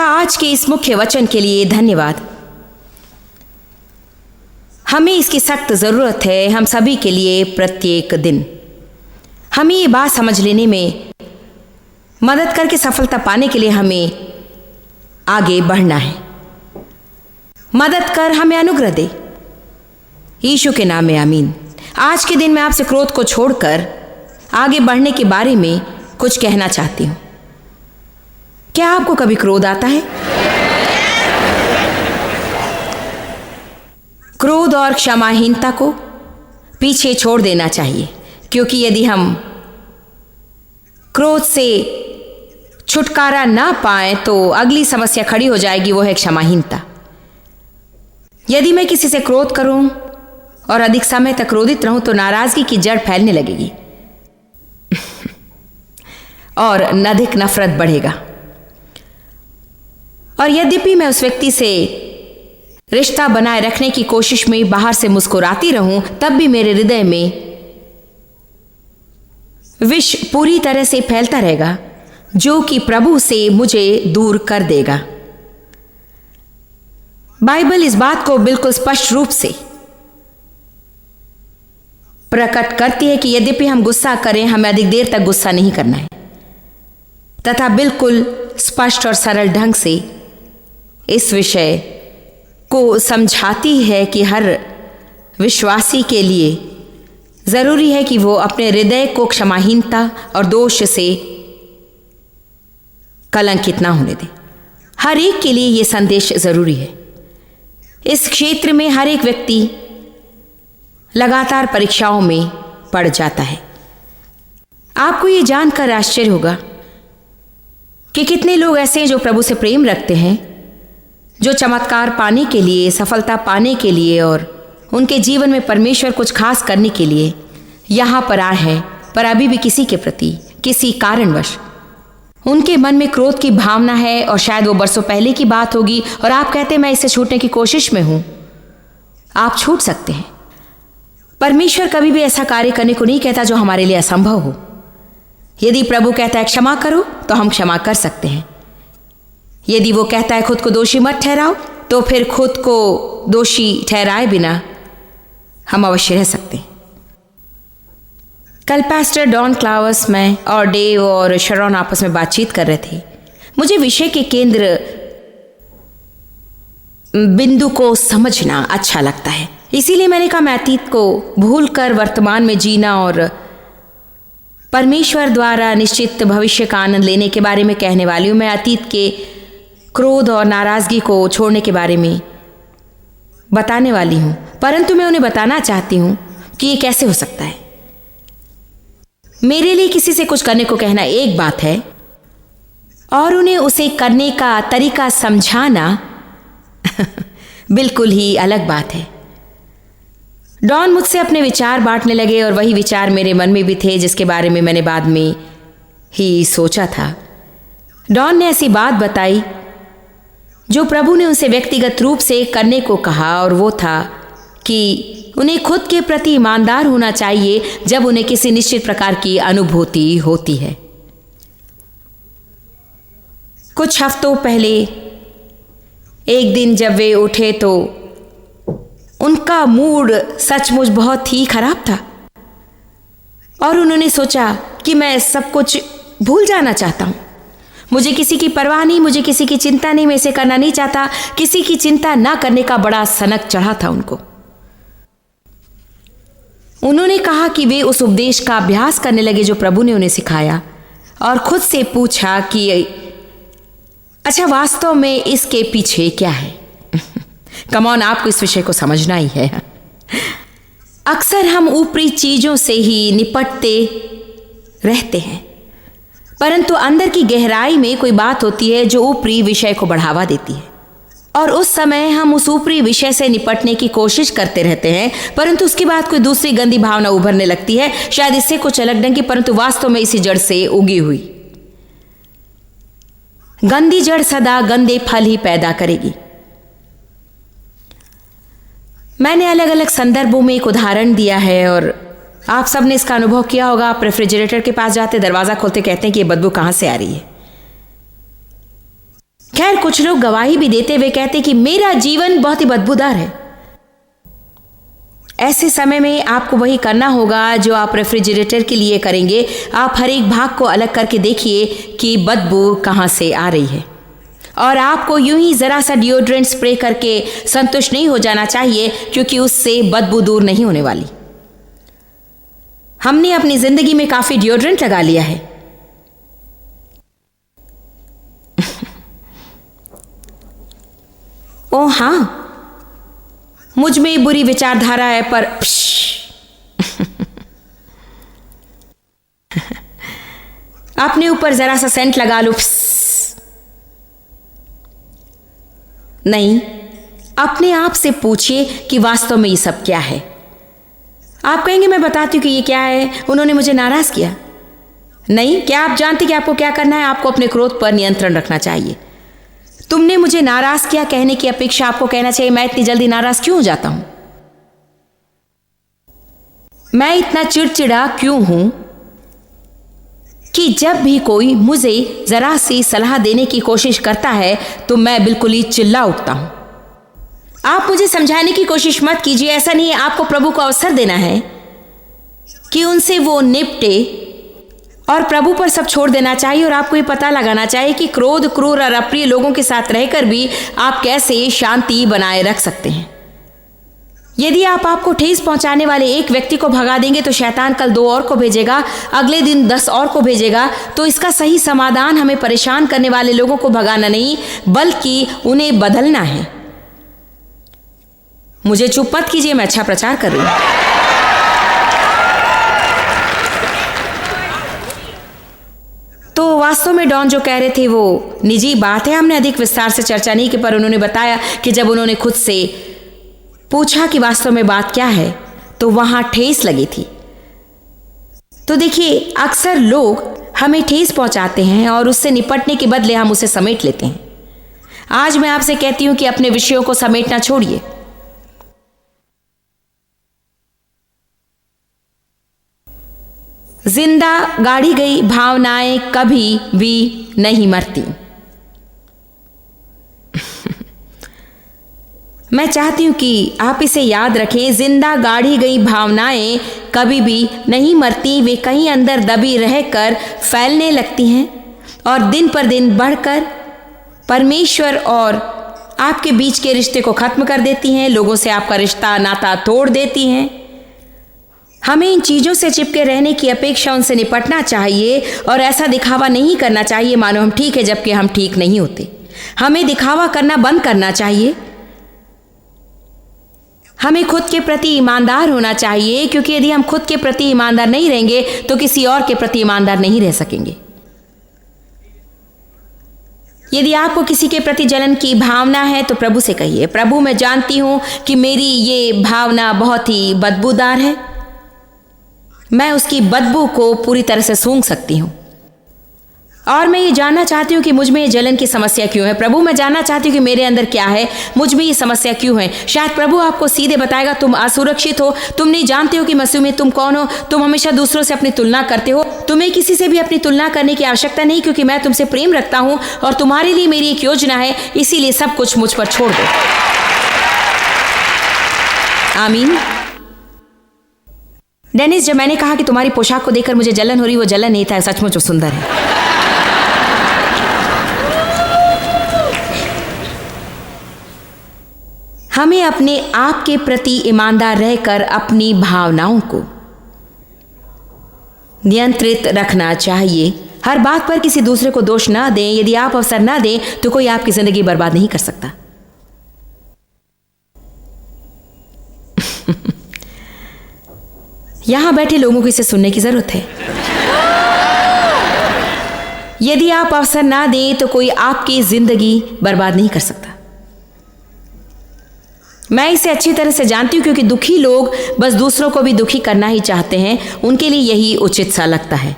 पिता, आज के इस मुख्य वचन के लिए धन्यवाद। हमें इसकी सख्त ज़रूरत है, हम सभी के लिए प्रत्येक दिन। हमें ये बात समझ लेने में मदद करके सफलता पाने के लिए हमें आगे बढ़ना है। मदद कर, हमें अनुग्रह दे, यीशु के नाम में आमीन। आज के दिन मैं आपसे क्रोध को छोड़कर आगे बढ़ने के बारे में कुछ कहना चाहती हूँ। क्या आपको कभी क्रोध आता है? क्रोध और क्षमाहीनता को पीछे छोड़ देना चाहिए, क्योंकि यदि हम क्रोध से छुटकारा ना पाएं तो अगली समस्या खड़ी हो जाएगी, वो है क्षमाहीनता। यदि मैं किसी से क्रोध करूं और अधिक समय तक क्रोधित रहूं तो नाराजगी की जड़ फैलने लगेगी और अधिक नफरत बढ़ेगा। और यद्यपि मैं उस व्यक्ति से रिश्ता बनाए रखने की कोशिश में बाहर से मुस्कुराती रहूं, तब भी मेरे हृदय में विष पूरी तरह से फैलता रहेगा, जो कि प्रभु से मुझे दूर कर देगा। बाइबल इस बात को बिल्कुल स्पष्ट रूप से प्रकट करती है कि यद्यपि हम गुस्सा करें, हमें अधिक देर तक गुस्सा नहीं करना है, तथा बिल्कुल स्पष्ट और सरल ढंग से इस विषय को समझाती है कि हर विश्वासी के लिए जरूरी है कि वो अपने हृदय को क्षमाहीनता और दोष से कलंकित ना होने दे। हर एक के लिए यह संदेश जरूरी है। इस क्षेत्र में हर एक व्यक्ति लगातार परीक्षाओं में पड़ जाता है। आपको ये जानकर आश्चर्य होगा कि कितने लोग ऐसे हैं जो प्रभु से प्रेम रखते हैं, जो चमत्कार पाने के लिए, सफलता पाने के लिए और उनके जीवन में परमेश्वर कुछ खास करने के लिए यहाँ पर आए हैं, पर अभी भी किसी के प्रति किसी कारणवश उनके मन में क्रोध की भावना है, और शायद वो बरसों पहले की बात होगी, और आप कहते हैं मैं इससे छूटने की कोशिश में हूं। आप छूट सकते हैं। परमेश्वर कभी भी ऐसा कार्य करने को नहीं कहता जो हमारे लिए असंभव हो। यदि प्रभु कहता है क्षमा करो, तो हम क्षमा कर सकते हैं। यदि वो कहता है खुद को दोषी मत ठहराओ, तो फिर खुद को दोषी ठहराए बिना हम अवश्य रह सकते हैं। कल पास्टर डॉन क्लावर्स, मैं और डेव और शरॉन आपस में बातचीत कर रहे थे। मुझे विषय के केंद्र बिंदु को समझना अच्छा लगता है, इसीलिए मैंने कहा मैं अतीत को भूलकर वर्तमान में जीना और परमेश्वर द्वारा निश्चित भविष्य का आनंद लेने के बारे में कहने वाली हूँ। मैं अतीत के क्रोध और नाराजगी को छोड़ने के बारे में बताने वाली हूँ, परंतु मैं उन्हें बताना चाहती हूँ कि ये कैसे हो सकता है। मेरे लिए किसी से कुछ करने को कहना एक बात है, और उन्हें उसे करने का तरीका समझाना बिल्कुल ही अलग बात है। डॉन मुझसे अपने विचार बांटने लगे, और वही विचार मेरे मन में भी थे जिसके बारे में मैंने बाद में ही सोचा था। डॉन ने ऐसी बात बताई जो प्रभु ने उनसे व्यक्तिगत रूप से करने को कहा, और वो था कि उन्हें खुद के प्रति ईमानदार होना चाहिए जब उन्हें किसी निश्चित प्रकार की अनुभूति होती है। कुछ हफ्तों पहले एक दिन जब वे उठे तो उनका मूड सचमुच बहुत ही खराब था, और उन्होंने सोचा कि मैं सब कुछ भूल जाना चाहता हूं। मुझे किसी की परवाह नहीं, मुझे किसी की चिंता नहीं, मैं इसे करना नहीं चाहता। किसी की चिंता ना करने का बड़ा सनक चढ़ा था उनको। उन्होंने कहा कि वे उस उपदेश का अभ्यास करने लगे जो प्रभु ने उन्हें सिखाया, और खुद से पूछा कि अच्छा वास्तव में इसके पीछे क्या है। कमॉन, आपको इस विषय को समझना ही है। अक्सर हम ऊपरी चीजों से ही निपटते रहते हैं, परंतु अंदर की गहराई में कोई बात होती है जो ऊपरी विषय को बढ़ावा देती है, और उस समय हम उस ऊपरी विषय से निपटने की कोशिश करते रहते हैं, परंतु उसके बाद कोई दूसरी गंदी भावना उभरने लगती है, शायद इससे कुछ अलग ढंग की, परंतु वास्तव में इसी जड़ से उगी हुई। गंदी जड़ सदा गंदे फल ही पैदा करेगी। मैंने अलग अलग संदर्भों में एक उदाहरण दिया है, और आप सब ने इसका अनुभव किया होगा। आप रेफ्रिजरेटर के पास जाते, दरवाजा खोलते, कहते हैं कि ये बदबू कहां से आ रही है। खैर, कुछ लोग गवाही भी देते हुए कहते कि मेरा जीवन बहुत ही बदबूदार है। ऐसे समय में आपको वही करना होगा जो आप रेफ्रिजरेटर के लिए करेंगे। आप हर एक भाग को अलग करके देखिए कि बदबू कहाँ से आ रही है, और आपको यूं ही जरा सा डिओड्रेंट स्प्रे करके संतुष्ट नहीं हो जाना चाहिए, क्योंकि उससे बदबू दूर नहीं होने वाली। हमने अपनी जिंदगी में काफी डिओड्रेंट लगा लिया है। ओ हाँ, मुझ में बुरी विचारधारा है, पर अपने ऊपर जरा सा सेंट लगा लो। नहीं, अपने आप से पूछिए कि वास्तव में ये सब क्या है। आप कहेंगे मैं बताती हूँ कि ये क्या है, उन्होंने मुझे नाराज किया। नहीं, क्या आप जानते कि आपको क्या करना है? आपको अपने क्रोध पर नियंत्रण रखना चाहिए। तुमने मुझे नाराज किया कहने की अपेक्षा आपको कहना चाहिए मैं इतनी जल्दी नाराज क्यों हो जाता हूं, मैं इतना चिड़चिड़ा क्यों हूं कि जब भी कोई मुझे जरा सी सलाह देने की कोशिश करता है तो मैं बिल्कुल ही चिल्ला उठता हूं। आप मुझे समझाने की कोशिश मत कीजिए। ऐसा नहीं है, आपको प्रभु को अवसर देना है कि उनसे वो निपटे, और प्रभु पर सब छोड़ देना चाहिए। और आपको ये पता लगाना चाहिए कि क्रोध, क्रूर और अप्रिय लोगों के साथ रहकर भी आप कैसे शांति बनाए रख सकते हैं। यदि आप आपको ठेस पहुंचाने वाले एक व्यक्ति को भगा देंगे तो शैतान कल 2 और को भेजेगा, अगले दिन 10 और को भेजेगा। तो इसका सही समाधान हमें परेशान करने वाले लोगों को भगाना नहीं, बल्कि उन्हें बदलना है। मुझे चुप मत कीजिए, मैं अच्छा प्रचार कर रही हूं। तो वास्तव में डॉन जो कह रहे थे वो निजी बात है, हमने अधिक विस्तार से चर्चा नहीं की, पर उन्होंने बताया कि जब उन्होंने खुद से पूछा कि वास्तव में बात क्या है तो वहां ठेस लगी थी। तो देखिए, अक्सर लोग हमें ठेस पहुंचाते हैं और उससे निपटने के बदले हम उसे समेट लेते हैं। आज मैं आपसे कहती हूं कि अपने विषयों को समेटना छोड़िए। जिंदा गाड़ी गई भावनाएं कभी भी नहीं मरती। मैं चाहती हूं कि आप इसे याद रखें। जिंदा गाड़ी गई भावनाएं कभी भी नहीं मरती, वे कहीं अंदर दबी रहकर फैलने लगती हैं और दिन पर दिन बढ़कर परमेश्वर और आपके बीच के रिश्ते को खत्म कर देती हैं, लोगों से आपका रिश्ता नाता तोड़ देती हैं। हमें इन चीज़ों से चिपके रहने की अपेक्षा उनसे निपटना चाहिए और ऐसा दिखावा नहीं करना चाहिए मानो हम ठीक है जबकि हम ठीक नहीं होते। हमें दिखावा करना बंद करना चाहिए। हमें खुद के प्रति ईमानदार होना चाहिए, क्योंकि यदि हम खुद के प्रति ईमानदार नहीं रहेंगे तो किसी और के प्रति ईमानदार नहीं रह सकेंगे। यदि आपको किसी के प्रति जलन की भावना है तो प्रभु से कहिए, प्रभु मैं जानती हूं कि मेरी ये भावना बहुत ही बदबूदार है, मैं उसकी बदबू को पूरी तरह से सूंघ सकती हूं और मैं ये जानना चाहती हूँ कि मुझ में ये जलन की समस्या क्यों है। प्रभु मैं जानना चाहती हूँ कि मेरे अंदर क्या है, मुझ में ये समस्या क्यों है। शायद प्रभु आपको सीधे बताएगा तुम असुरक्षित हो, तुम नहीं जानते हो कि मसीह में तुम कौन हो, तुम हमेशा दूसरों से अपनी तुलना करते हो। तुम्हें किसी से भी अपनी तुलना करने की आवश्यकता नहीं, क्योंकि मैं तुमसे प्रेम रखता हूँ और तुम्हारे लिए मेरी एक योजना है, इसीलिए सब कुछ मुझ पर छोड़ दो। आमीन। डेनिस, जब मैंने कहा कि तुम्हारी पोशाक को देखकर मुझे जलन हो रही, वो जलन नहीं था, सचमुच वो सुंदर है। हमें अपने आप के प्रति ईमानदार रहकर अपनी भावनाओं को नियंत्रित रखना चाहिए। हर बात पर किसी दूसरे को दोष ना दें। यदि आप अवसर ना दें तो कोई आपकी जिंदगी बर्बाद नहीं कर सकता। यहां बैठे लोगों को इसे सुनने की जरूरत है। यदि आप अवसर ना दें तो कोई आपकी जिंदगी बर्बाद नहीं कर सकता। मैं इसे अच्छी तरह से जानती हूं, क्योंकि दुखी लोग बस दूसरों को भी दुखी करना ही चाहते हैं। उनके लिए यही उचित सा लगता है।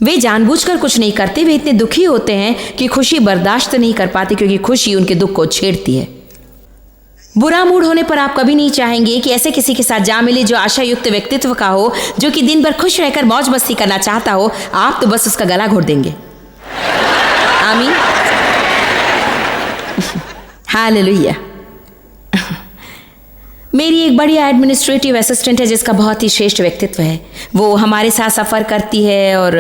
वे जानबूझकर कुछ नहीं करते, वे इतने दुखी होते हैं कि खुशी बर्दाश्त नहीं कर पाते, क्योंकि खुशी उनके दुख को छेड़ती है। बुरा मूड होने पर आप कभी नहीं चाहेंगे कि ऐसे किसी के साथ जा मिले जो आशायुक्त व्यक्तित्व का हो, जो कि दिन भर खुश रहकर मौज मस्ती करना चाहता हो। आप तो बस उसका गला घोट देंगे। आमीन। हालेलुया। मेरी एक बढ़िया एडमिनिस्ट्रेटिव असिस्टेंट है जिसका बहुत ही श्रेष्ठ व्यक्तित्व है। वो हमारे साथ सफ़र करती है और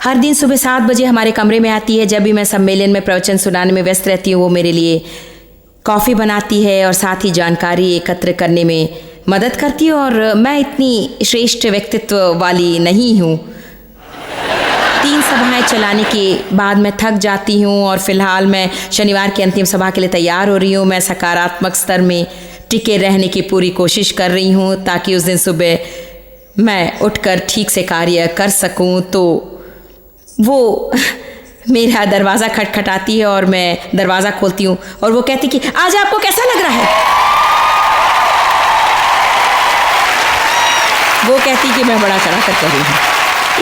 हर दिन सुबह 7 बजे हमारे कमरे में आती है। जब भी मैं सम्मेलन में प्रवचन सुनाने में व्यस्त रहती हूँ, वो मेरे लिए कॉफ़ी बनाती है और साथ ही जानकारी एकत्र करने में मदद करती है। और मैं इतनी श्रेष्ठ व्यक्तित्व वाली नहीं हूँ। 3 सभाएं चलाने के बाद मैं थक जाती हूँ और फिलहाल मैं शनिवार की अंतिम सभा के लिए तैयार हो रही हूँ। मैं सकारात्मक स्तर में टिके रहने की पूरी कोशिश कर रही हूँ ताकि उस दिन सुबह मैं उठकर ठीक से कार्य कर सकूँ। तो वो मेरा दरवाज़ा खटखटाती है और मैं दरवाज़ा खोलती हूँ और वो कहती कि आज आपको कैसा लग रहा है। वो कहती कि मैं बढ़ा चढ़ा कर कह रही हूँ,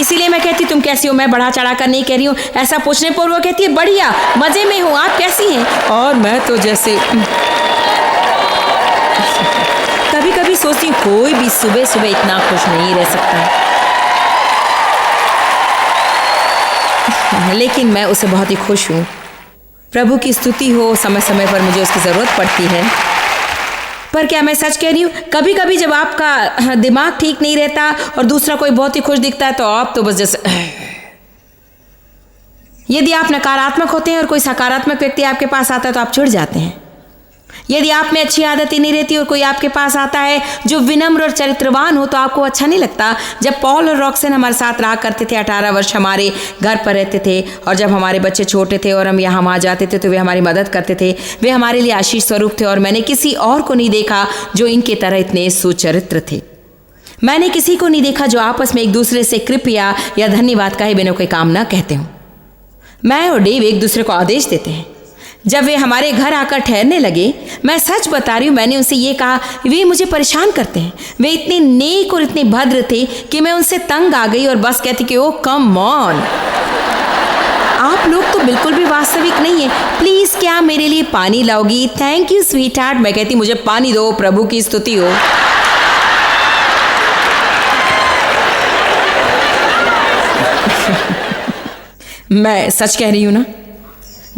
इसीलिए मैं कहती तुम कैसी हो। मैं बढ़ा चढ़ा कर नहीं कह रही हूँ। ऐसा पूछने पर वो कहती है बढ़िया, मज़े में हूँ, आप कैसी हैं। और मैं तो जैसे कभी कभी सोचती हूँ कोई भी सुबह सुबह इतना खुश नहीं रह सकता, लेकिन मैं उससे बहुत ही खुश हूँ। प्रभु की स्तुति हो, समय समय पर मुझे उसकी ज़रूरत पड़ती है। पर क्या मैं सच कह रही हूँ, कभी कभी जब आपका दिमाग ठीक नहीं रहता और दूसरा कोई बहुत ही खुश दिखता है तो आप तो बस जैसे यदि आप नकारात्मक होते हैं और कोई सकारात्मक व्यक्ति आपके पास आता है तो आप चिढ़ जाते हैं। यदि आप में अच्छी आदतें नहीं रहती और कोई आपके पास आता है जो विनम्र और चरित्रवान हो तो आपको अच्छा नहीं लगता। जब पॉल और रॉक्सन हमारे साथ रहा करते थे, 18 वर्ष हमारे घर पर रहते थे और जब हमारे बच्चे छोटे थे और हम यहाँ वहाँ जाते थे तो वे हमारी मदद करते थे। वे हमारे लिए आशीष स्वरूप थे और मैंने किसी और को नहीं देखा जो इनके तरह इतने सुचरित्र थे। मैंने किसी को नहीं देखा जो आपस में एक दूसरे से कृपया या धन्यवाद कहे बिना कोई काम ना कहते हों। मैं और डेव एक दूसरे को आदेश देते हैं। जब वे हमारे घर आकर ठहरने लगे, मैं सच बता रही हूँ, मैंने उनसे ये कहा वे मुझे परेशान करते हैं। वे इतने नेक और इतने भद्र थे कि मैं उनसे तंग आ गई और बस कहती कि ओ कम ऑन, आप लोग तो बिल्कुल भी वास्तविक नहीं है। प्लीज क्या मेरे लिए पानी लाओगी? Thank you sweetheart. मैं कहती मुझे पानी दो, प्रभु की स्तुति हो। मैं सच कह रही हूँ ना।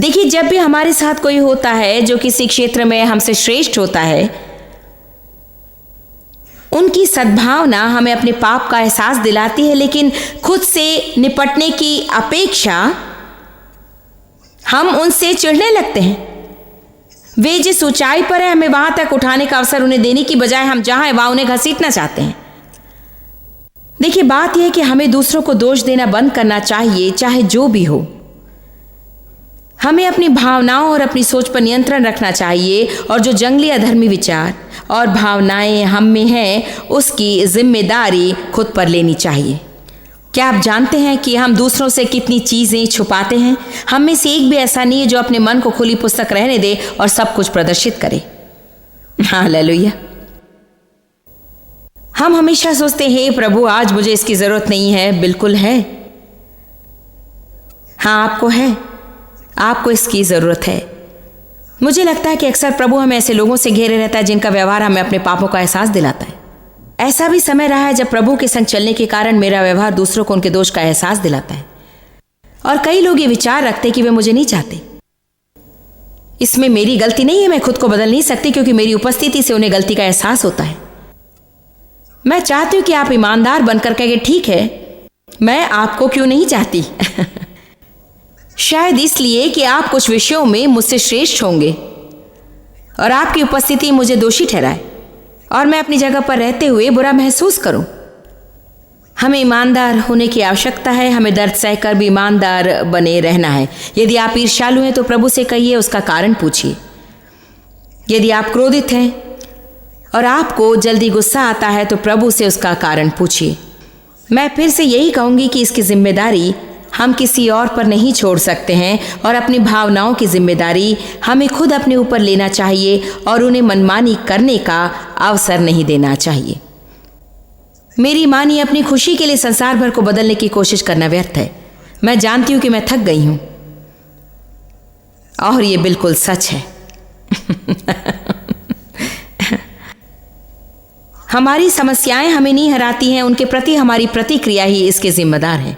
देखिए, जब भी हमारे साथ कोई होता है जो किसी क्षेत्र में हमसे श्रेष्ठ होता है, उनकी सद्भावना हमें अपने पाप का एहसास दिलाती है, लेकिन खुद से निपटने की अपेक्षा हम उनसे चिढ़ने लगते हैं। वे जिस ऊंचाई पर है, हमें वहां तक उठाने का अवसर उन्हें देने की बजाय हम जहां है वहां उन्हें घसीटना चाहते हैं। देखिए, बात यह है कि हमें दूसरों को दोष देना बंद करना चाहिए, चाहे जो भी हो। हमें अपनी भावनाओं और अपनी सोच पर नियंत्रण रखना चाहिए और जो जंगली अधर्मी विचार और भावनाएं हम में हैं, उसकी जिम्मेदारी खुद पर लेनी चाहिए। क्या आप जानते हैं कि हम दूसरों से कितनी चीज़ें छुपाते हैं? हम में से एक भी ऐसा नहीं है जो अपने मन को खुली पुस्तक रहने दे और सब कुछ प्रदर्शित करे। हालेलुया। हम हमेशा सोचते हैं हे प्रभु, आज मुझे इसकी ज़रूरत नहीं है। बिल्कुल है, हाँ आपको है, आपको इसकी ज़रूरत है। मुझे लगता है कि अक्सर प्रभु हमें ऐसे लोगों से घेरे रहता है जिनका व्यवहार हमें अपने पापों का एहसास दिलाता है। ऐसा भी समय रहा है जब प्रभु के संग चलने के कारण मेरा व्यवहार दूसरों को उनके दोष का एहसास दिलाता है। और कई लोग ये विचार रखते हैं कि वे मुझे नहीं चाहते। इसमें मेरी गलती नहीं है, मैं खुद को बदल नहीं सकती क्योंकि मेरी उपस्थिति से उन्हें गलती का एहसास होता है। मैं चाहती हूँ कि आप ईमानदार बनकर कहें ठीक है, मैं आपको क्यों नहीं चाहती। शायद इसलिए कि आप कुछ विषयों में मुझसे श्रेष्ठ होंगे और आपकी उपस्थिति मुझे दोषी ठहराए और मैं अपनी जगह पर रहते हुए बुरा महसूस करूं। हमें ईमानदार होने की आवश्यकता है। हमें दर्द सहकर भी ईमानदार बने रहना है। यदि आप ईर्ष्यालु हैं तो प्रभु से कहिए, उसका कारण पूछिए। यदि आप क्रोधित हैं और आपको जल्दी गुस्सा आता है तो प्रभु से उसका कारण पूछिए। मैं फिर से यही कहूँगी कि इसकी जिम्मेदारी हम किसी और पर नहीं छोड़ सकते हैं और अपनी भावनाओं की जिम्मेदारी हमें खुद अपने ऊपर लेना चाहिए और उन्हें मनमानी करने का अवसर नहीं देना चाहिए। मेरी मानिए, अपनी खुशी के लिए संसार भर को बदलने की कोशिश करना व्यर्थ है। मैं जानती हूं कि मैं थक गई हूं और ये बिल्कुल सच है। हमारी समस्याएं हमें नहीं हराती हैं, उनके प्रति हमारी प्रतिक्रिया ही इसके जिम्मेदार है।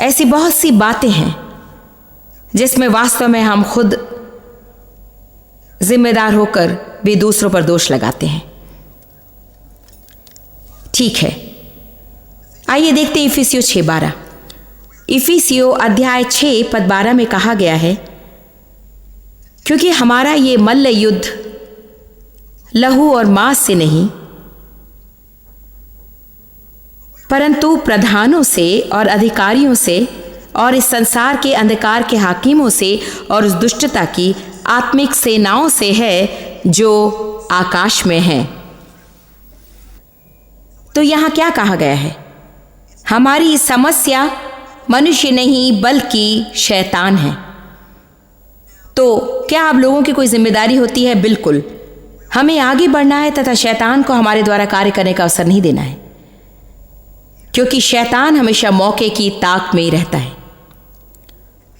ऐसी बहुत सी बातें हैं जिसमें वास्तव में हम खुद जिम्मेदार होकर भी दूसरों पर दोष लगाते हैं। ठीक है, आइए देखते हैं इफिसियों 6:12। इफिसियों अध्याय 6 पद 12 में कहा गया है, क्योंकि हमारा ये मल्ल युद्ध लहू और मांस से नहीं, परंतु प्रधानों से और अधिकारियों से और इस संसार के अंधकार के हाकिमों से और उस दुष्टता की आत्मिक सेनाओं से है जो आकाश में है। तो यहां क्या कहा गया है? हमारी समस्या मनुष्य नहीं बल्कि शैतान है। तो क्या आप लोगों की कोई जिम्मेदारी होती है? बिल्कुल, हमें आगे बढ़ना है तथा शैतान को हमारे द्वारा कार्य करने का अवसर नहीं देना है, क्योंकि शैतान हमेशा मौके की ताक में ही रहता है।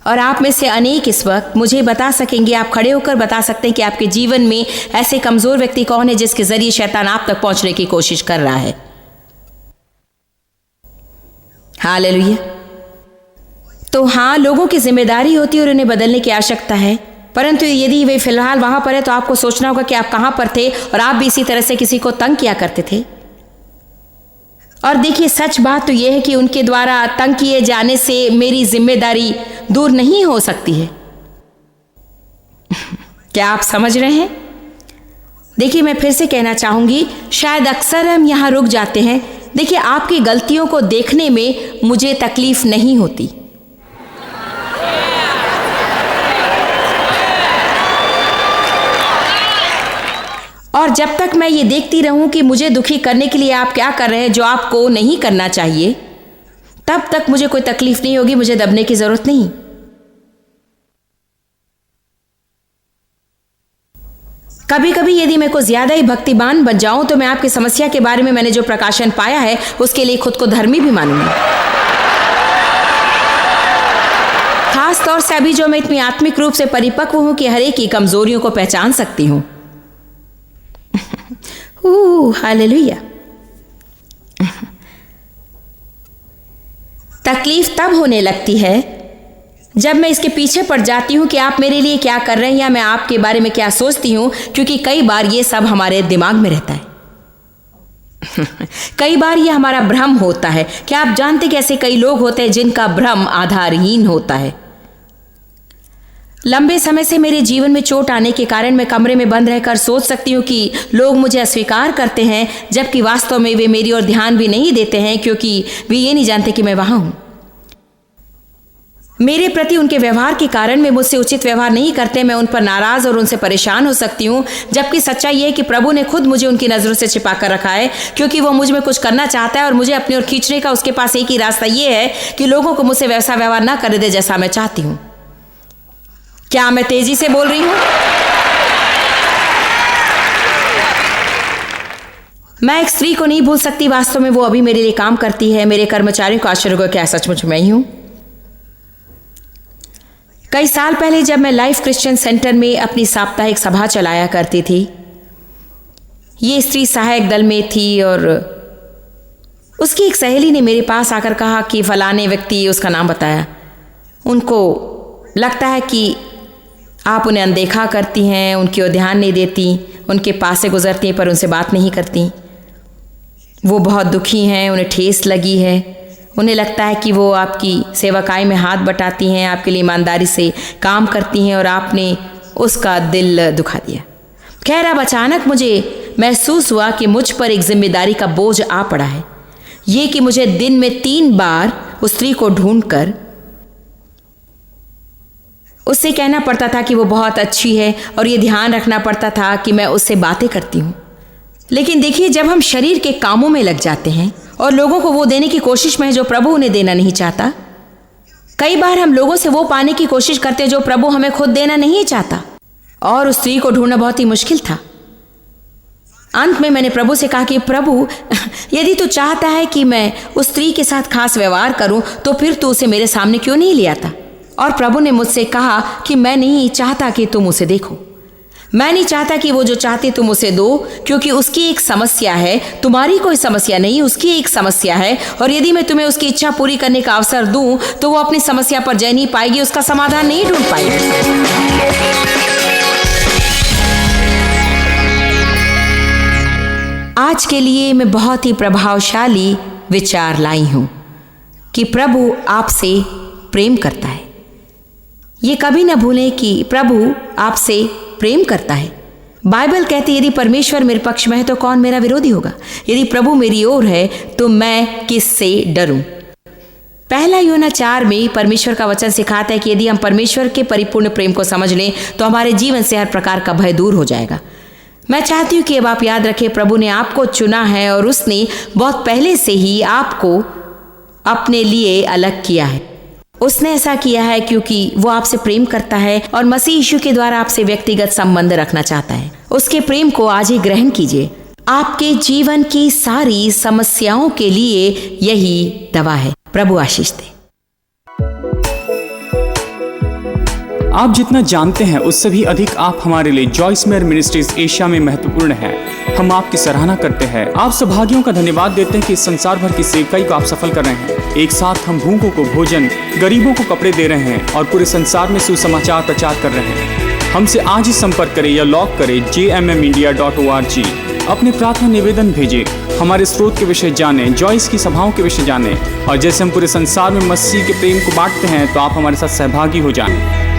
और आप में से अनेक इस वक्त मुझे बता सकेंगे, आप खड़े होकर बता सकते हैं कि आपके जीवन में ऐसे कमजोर व्यक्ति कौन है जिसके जरिए शैतान आप तक पहुंचने की कोशिश कर रहा है। हालेलुया। तो हाँ, लोगों की जिम्मेदारी होती है और उन्हें बदलने की आवश्यकता है, परंतु यदि वे फिलहाल वहां पर है तो आपको सोचना होगा कि आप कहां पर थे और आप भी इसी तरह से किसी को तंग किया करते थे। और देखिए, सच बात तो यह है कि उनके द्वारा तंग किए जाने से मेरी जिम्मेदारी दूर नहीं हो सकती है। क्या आप समझ रहे हैं? देखिए, मैं फिर से कहना चाहूंगी, शायद अक्सर हम यहां रुक जाते हैं। देखिए, आपकी गलतियों को देखने में मुझे तकलीफ नहीं होती, और जब तक मैं ये देखती रहूं कि मुझे दुखी करने के लिए आप क्या कर रहे हैं जो आपको नहीं करना चाहिए, तब तक मुझे कोई तकलीफ नहीं होगी। मुझे दबने की जरूरत नहीं। कभी कभी यदि मैं कुछ ज्यादा ही भक्तिमान बन जाऊं तो मैं आपकी समस्या के बारे में मैंने जो प्रकाशन पाया है उसके लिए खुद को धर्मी भी मानूंगी। खास तौर से अभी जो मैं इतनी आत्मिक रूप से परिपक्व हूं कि हर एक की कमजोरियों को पहचान सकती हूं। हालेलुया। तकलीफ तब होने लगती है जब मैं इसके पीछे पड़ जाती हूं कि आप मेरे लिए क्या कर रहे हैं या मैं आपके बारे में क्या सोचती हूं, क्योंकि कई बार ये सब हमारे दिमाग में रहता है। कई बार ये हमारा भ्रम होता है। क्या आप जानते कि ऐसे कई लोग होते हैं जिनका भ्रम आधारहीन होता है? लंबे समय से मेरे जीवन में चोट आने के कारण मैं कमरे में बंद रहकर सोच सकती हूँ कि लोग मुझे अस्वीकार करते हैं, जबकि वास्तव में वे मेरी ओर ध्यान भी नहीं देते हैं, क्योंकि वे ये नहीं जानते कि मैं वहां हूं। मेरे प्रति उनके व्यवहार के कारण वे मुझसे उचित व्यवहार नहीं करते। मैं उन पर नाराज और उनसे परेशान हो सकती हूँ, जबकि सच्चाई यह है कि प्रभु ने खुद मुझे उनकी नजरों से छिपा कर रखा है, क्योंकि वो मुझ में कुछ करना चाहता है और मुझे अपनी ओर खींचने का उसके पास एक ही रास्ता यह है कि लोगों को मुझसे वैसा व्यवहार ना करने दे जैसा मैं चाहती हूँ। क्या मैं तेजी से बोल रही हूं? मैं एक स्त्री को नहीं भूल सकती। वास्तव में वो अभी मेरे लिए काम करती है। मेरे कर्मचारियों को आश्चर्य होगा, क्या सचमुच मैं ही हूं? कई साल पहले जब मैं लाइफ क्रिश्चियन सेंटर में अपनी साप्ताहिक सभा चलाया करती थी, ये स्त्री सहायक दल में थी और उसकी एक सहेली ने मेरे पास आकर कहा कि फलाने व्यक्ति, उसका नाम बताया, उनको लगता है कि आप उन्हें अनदेखा करती हैं, उनकी ओर ध्यान नहीं देती, उनके पास से गुजरती हैं पर उनसे बात नहीं करती। वो बहुत दुखी हैं, उन्हें ठेस लगी है, उन्हें लगता है कि वो आपकी सेवकाई में हाथ बटाती हैं, आपके लिए ईमानदारी से काम करती हैं और आपने उसका दिल दुखा दिया। खैर, अब अचानक मुझे महसूस हुआ कि मुझ पर एक जिम्मेदारी का बोझ आ पड़ा है, ये कि मुझे दिन में 3 बार उस स्त्री को ढूंढकर उससे कहना पड़ता था कि वो बहुत अच्छी है और ये ध्यान रखना पड़ता था कि मैं उससे बातें करती हूँ। लेकिन देखिए, जब हम शरीर के कामों में लग जाते हैं और लोगों को वो देने की कोशिश में है जो प्रभु उन्हें देना नहीं चाहता, कई बार हम लोगों से वो पाने की कोशिश करते हैं जो प्रभु हमें खुद देना नहीं चाहता, और उस स्त्री को ढूंढना बहुत ही मुश्किल था। अंत में मैंने प्रभु से कहा कि प्रभु, यदि तू चाहता है कि मैं उस स्त्री के साथ खास व्यवहार करूं तो फिर तू उसे मेरे सामने क्यों नहीं ले आता? और प्रभु ने मुझसे कहा कि मैं नहीं चाहता कि तुम उसे देखो। मैं नहीं चाहता कि वो जो चाहते तुम उसे दो, क्योंकि उसकी एक समस्या है, तुम्हारी कोई समस्या नहीं, उसकी एक समस्या है। और यदि मैं तुम्हें उसकी इच्छा पूरी करने का अवसर दूं तो वो अपनी समस्या पर जय नहीं पाएगी, उसका समाधान नहीं ढूंढ पाएगी। आज के लिए मैं बहुत ही प्रभावशाली विचार लाई हूं कि प्रभु आपसे प्रेम करता है। ये कभी ना भूलें कि प्रभु आपसे प्रेम करता है। बाइबल कहती है यदि परमेश्वर मेरे पक्ष में है तो कौन मेरा विरोधी होगा। यदि प्रभु मेरी ओर है तो मैं किससे डरूं। पहला यूहन्ना 4 में परमेश्वर का वचन सिखाता है कि यदि हम परमेश्वर के परिपूर्ण प्रेम को समझ लें तो हमारे जीवन से हर प्रकार का भय दूर हो जाएगा। मैं चाहती हूँ कि अब आप याद रखें, प्रभु ने आपको चुना है और उसने बहुत पहले से ही आपको अपने लिए अलग किया है। उसने ऐसा किया है क्योंकि वो आपसे प्रेम करता है और मसीह यीशु के द्वारा आपसे व्यक्तिगत संबंध रखना चाहता है। उसके प्रेम को आज ही ग्रहण कीजिए। आपके जीवन की सारी समस्याओं के लिए यही दवा है। प्रभु आशीष दे। आप जितना जानते हैं उससे भी अधिक आप हमारे लिए जॉइस मेयर मिनिस्ट्रीज एशिया में महत्वपूर्ण है। हम आपकी सराहना करते हैं। आप सौभाग्यों का धन्यवाद देते हैं कि इस संसार भर की सेवकाई को आप सफल कर रहे हैं। एक साथ हम भूखों को भोजन, गरीबों को कपड़े दे रहे हैं और पूरे संसार में सुसमाचार प्रचार कर रहे हैं। हमसे आज ही संपर्क करें या लॉग करें jmmindia.org। अपने प्रार्थना निवेदन भेजें, हमारे स्रोत के विषय जानें, जॉइस की सभाओं के विषय जानें और जैसे हम पूरे संसार में मसीह के प्रेम को बांटते हैं तो आप हमारे साथ सहभागी हो जाएं।